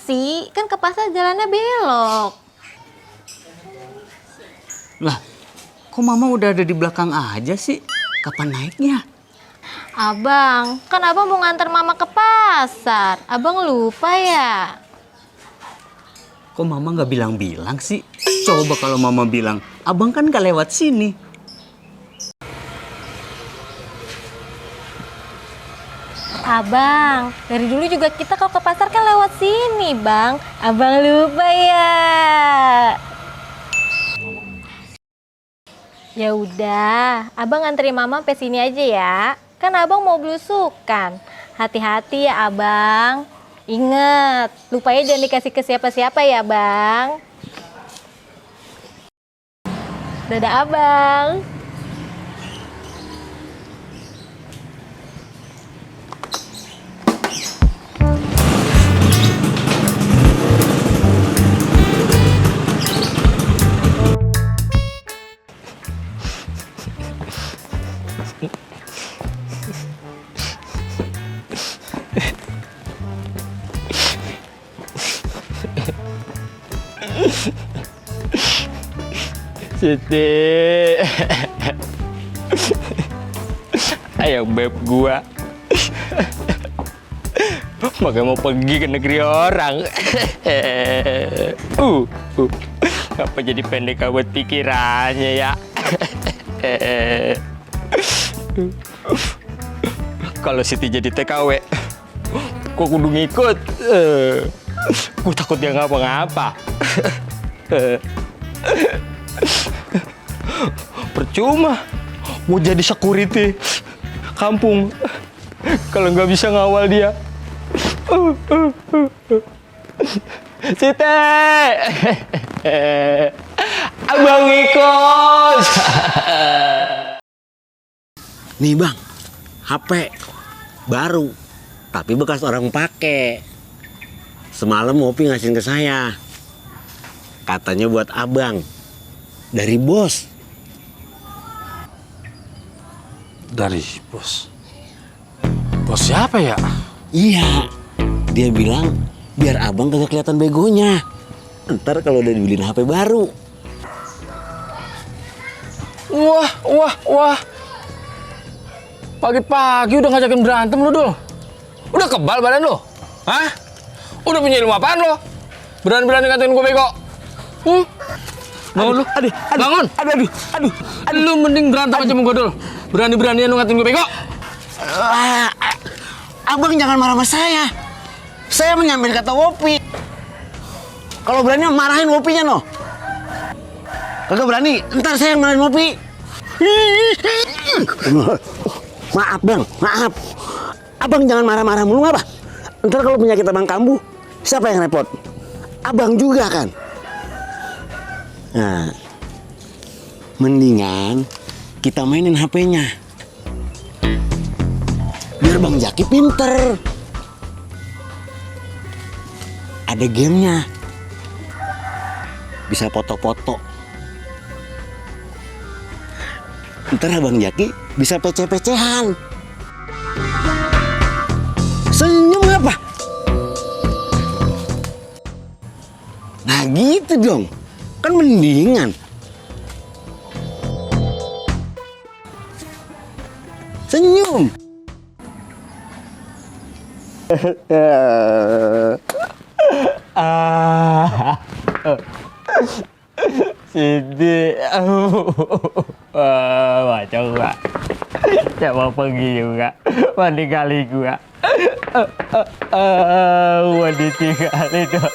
sih? Kan ke pasar jalannya belok. Lah, kok mama udah ada di belakang aja sih? Kapan naiknya? Abang, kan abang mau nganter mama ke pasar. Abang lupa ya? Kok mama nggak bilang-bilang sih? Coba kalau mama bilang, abang kan gak lewat sini. Abang, dari dulu juga kita kalau ke pasar kan lewat sini, Bang. Abang lupa ya? Ya udah, abang nganterin mama sampai sini aja ya. Kan abang mau belusukan. Hati-hati ya abang. Ingat, lupanya jangan dikasih ke siapa-siapa ya bang. Dadah abang. Siti. Ayo beb gua. Makanya mau pergi ke negeri orang. Apa jadi pendek buat pikirannya ya? Kalau Siti jadi TKW, gua kudu ngikut. Gua takut dia ngapa-ngapa. Percuma mau jadi security kampung kalau nggak bisa ngawal dia. Siti, abang ikut. Nih bang, HP baru, tapi bekas orang pakai. Semalam Opi ngasihin ke saya. Katanya buat abang, dari bos. Dari bos? Bos siapa ya? Iya, dia bilang biar abang kagak kelihatan begonya. Ntar kalau udah dibeliin HP baru. Wah. Pagi-pagi udah ngajakin berantem lu, Dul. Udah kebal badan lu? Hah? Udah punya ilmu apaan lu? Berani-berani ngatain gue bego? Bangun lu. Bangun. Aduh. Lu mending berantem aja sama gue, Dul. Berani-beranian lu ngatain gue bego? Abang jangan marah sama saya. Saya menyampaikan kata Wopi. Kalau berani marahin Wopinya no. Kagak berani, ntar saya yang marahin Wopi. Maaf bang, maaf. Abang jangan marah-marah mulu apa? Ntar kalau penyakit abang kambuh, siapa yang repot? Abang juga kan. Nah, mendingan kita mainin HP-nya. Biar Bang Jaki pinter. Ada gamenya. Bisa foto-foto. Ntar Bang Jaki bisa pece-pecehan. Senyum apa? Nah gitu dong. Kan mendingan. Senyum. Siti, macam gua. Saya mau pergi juga, mau tinggali gua. Mau ditinggali dong.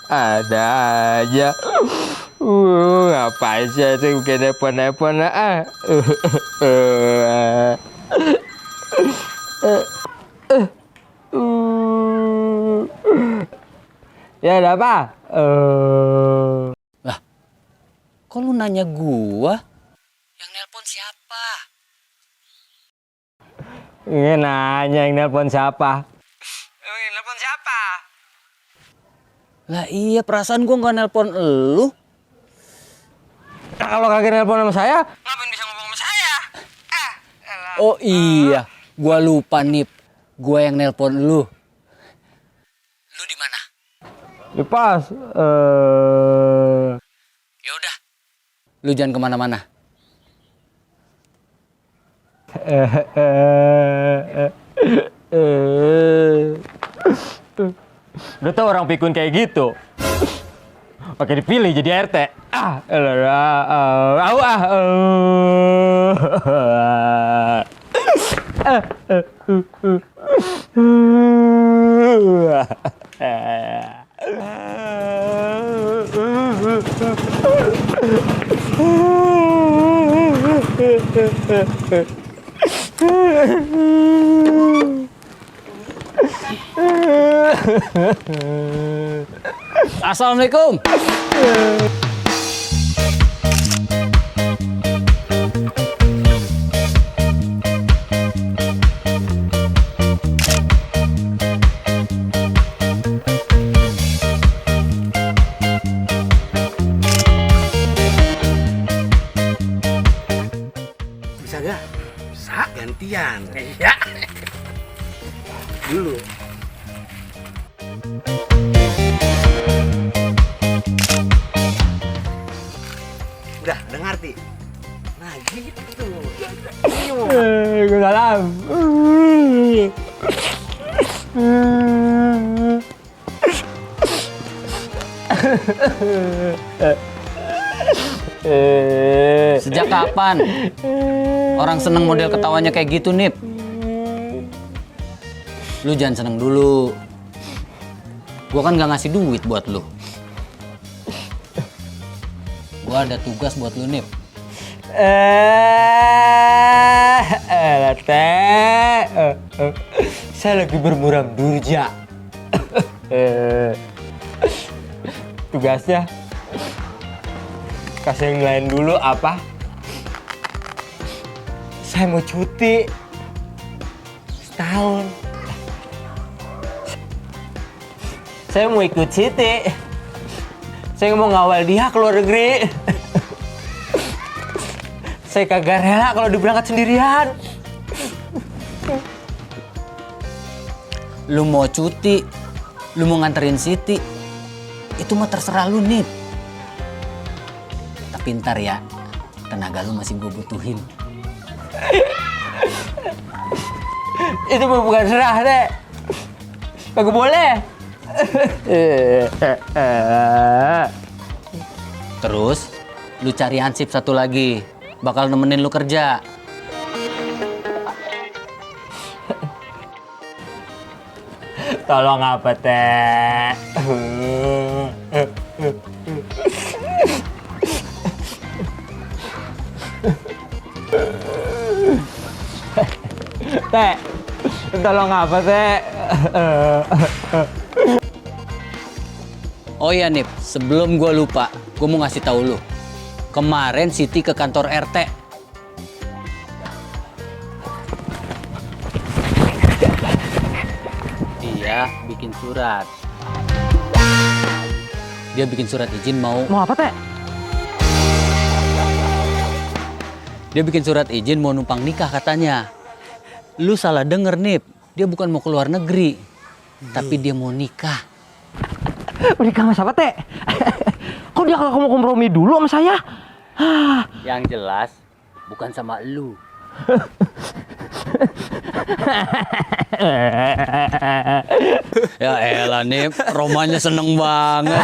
Ada aja. Ngapain sih itu bikin telepon-telepon Ya ada apa? Lah, kok lu nanya gua? Yang nelpon siapa? Ini nanya yang nelpon siapa? Yang nelpon siapa? Lah iya, perasaan gua nggak nelpon elu. Nah, kalau kagak nelpon sama saya, ngapain bisa ngomong sama saya? Oh iya, gua lupa Nip. Gua yang nelpon lu. Lu di mana? Ya pas, Ya udah. Lu jangan kemana-mana. Udah tau orang pikun kayak gitu. Pakai dipilih jadi RT. Assalamualaikum. Bisa gak? Bisa, gantian. Iya. Dulu. Udah ngerti? Nah gitu. Gue salam. Sejak kapan orang seneng model ketawanya kayak gitu, Nip? Lu jangan seneng dulu. Gua kan gak ngasih duit buat lu. Gua ada tugas buat lu, Nip. Saya lagi bermuram durja. Tugasnya kasih yang lain dulu apa? Saya mau cuti setahun. Saya mau ikut Siti. Saya mau ngawal dia ke luar negeri. Saya kagak rela kalau diberangkat sendirian. Lu mau cuti, lu mau nganterin Siti, itu mah terserah lu, Nip. Tapi ntar ya, tenaga lu masih gue butuhin. Itu bukan serah, Dek. Kagak boleh. Terus, lu cari hansip satu lagi, bakal nemenin lu kerja. Tolong apa, Teh? Teh, tolong apa, Teh? Oh iya, Nip, sebelum gua lupa, gua mau ngasih tahu lu. Kemarin Siti ke kantor RT. Dia bikin surat. Dia bikin surat izin mau Mau apa, Teh? Dia bikin surat izin mau numpang nikah katanya. Lu salah denger, Nip. Dia bukan mau ke luar negeri. Tapi dia mau nikah. Menikah sama siapa, Teh? Kok dia kagak mau kompromi dulu sama saya? Yang jelas bukan sama lu. Ya elah, Nip. Romanya seneng banget.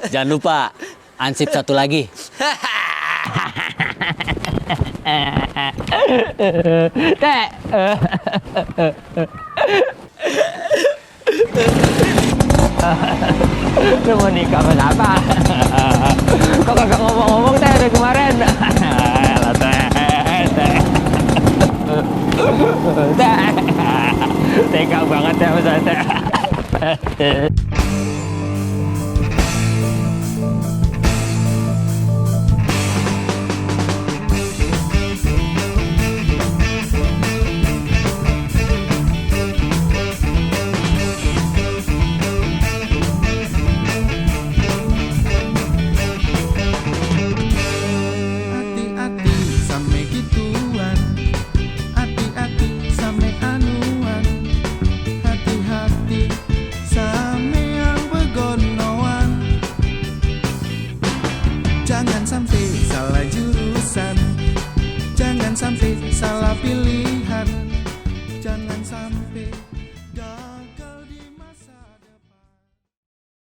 Jangan lupa, ansip satu lagi. Teh. Lu mau nikah sama siapa? Kok kagak ngomong-ngomong, Teh, dari kemarin? Elah, Teh. Teh. Tega banget ya sama saya, Teh.